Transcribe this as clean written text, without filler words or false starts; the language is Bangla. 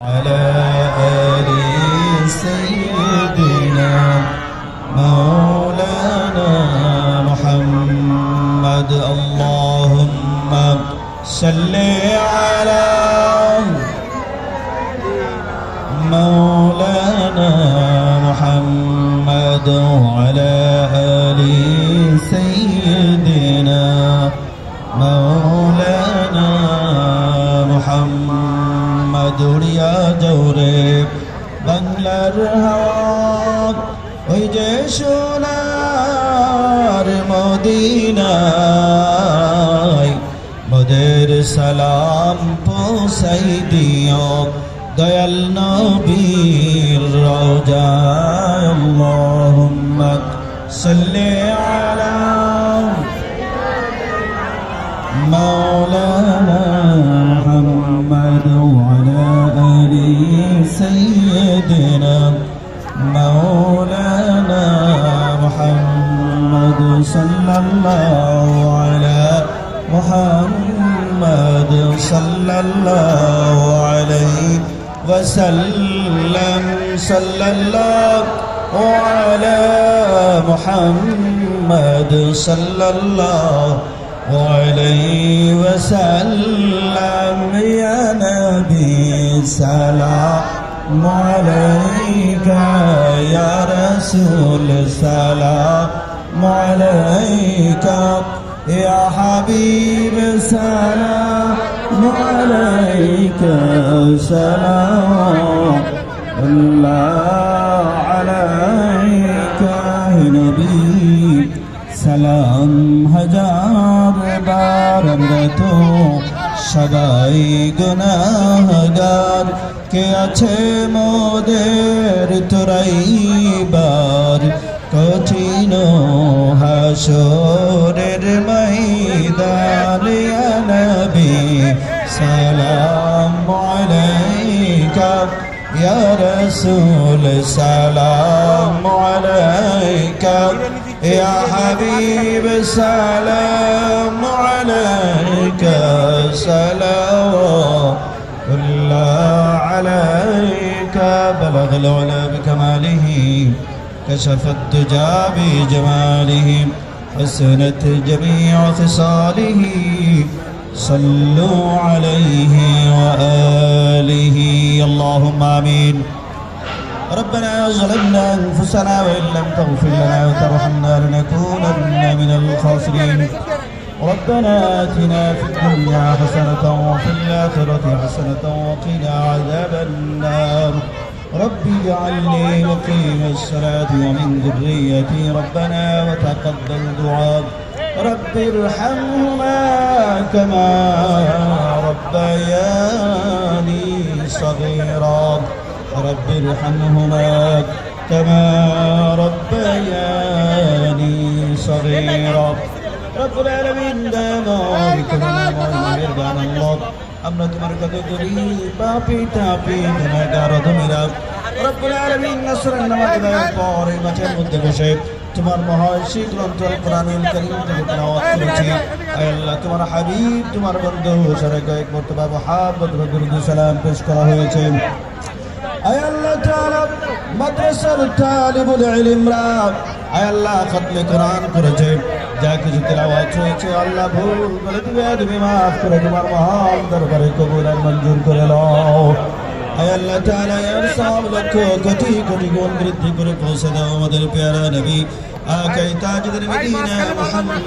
على آل سيدنا مولانا محمد اللهم صل على مولانا محمد وعلى آل سيدنا مولانا محمد উড়িয়া জোরে বাংলার হাওয়া ওই যে সোনার মদিনায় মোদের সালাম পৌঁছাই দিও দয়াল নবীর রওজায় আল্লাহুম্মা সাল্লি আলা مولانا محمد وعلى آل سيدنا مولانا محمد صلى الله على محمد صلى الله عليه وسلم صلى الله على محمد صلى الله عليه وسلم يا نبي سلام عليك يا رسول سلام عليك يا حبيب سلام عليك سلام الله عليك يا نبي সালাম হাজার বার আমরা তো সদাই গুনাহগার কে আছে মোদের তোরাইবার কঠিন হাসরের ময়দান ইয়া নবী সালাম আলাইকা ইয়া রাসূল সালাম আলাইকা يا حبيب سلام عليك سلام الله عليك بلغ العلا بكماله كشف الدجى بجماله حسنت جميع خصاله صلوا عليه وآله اللهم آمين ربنا ظلمنا أنفسنا وإن لم تغفر لنا وترحمنا لنكونن من الخاسرين ربنا آتنا في الدنيا حسنة وفي الآخرة حسنة وقنا عذاب النار رب اجعلني مقيم الصلاة ومن ذريتي ربنا وتقبل دعاء رب ارحمهما كما ربياني صغيرا رب ارحمهما كما ربياني صغيرا رب العالمين دامك مهربان الله আমরা তোমার কত গরিব পাপী তাপী গুনাহগার অধমীরা রব্বুল আলামিন আসরের নামাজ আদায়ের পর এই মাঠের মধ্যে বসে তোমার মহাশী গ্রন্থ আল কোরআনুল কারীম থেকে তেলাওয়াত করেছি আয় আল্লাহ তোমার হাবিব তোমার বন্ধু সারা কয়েক মর্তবা মুহাব্বত দরুদ সালাম পেশ করা হয়েছে আয় আল্লাহ তাআলা মাদ্রাসার তালিবুল ইলমরা আয় আল্লাহ খতমে কোরআন করেছে যা কিছু তেলাওয়াত হয়েছে আল্লাহ ভুল করে তুমি মাফ করে তোমার মহান দরবারে কবুল আর মঞ্জুর করে নাও আয় আল্লাহ তাআলা এর সব লক্ষ কোটি কোটি গুণ বৃদ্ধি করে পৌঁছে দাও আমাদের প্যারা নবী আকাই তাজুল মদিনা মুহাম্মদ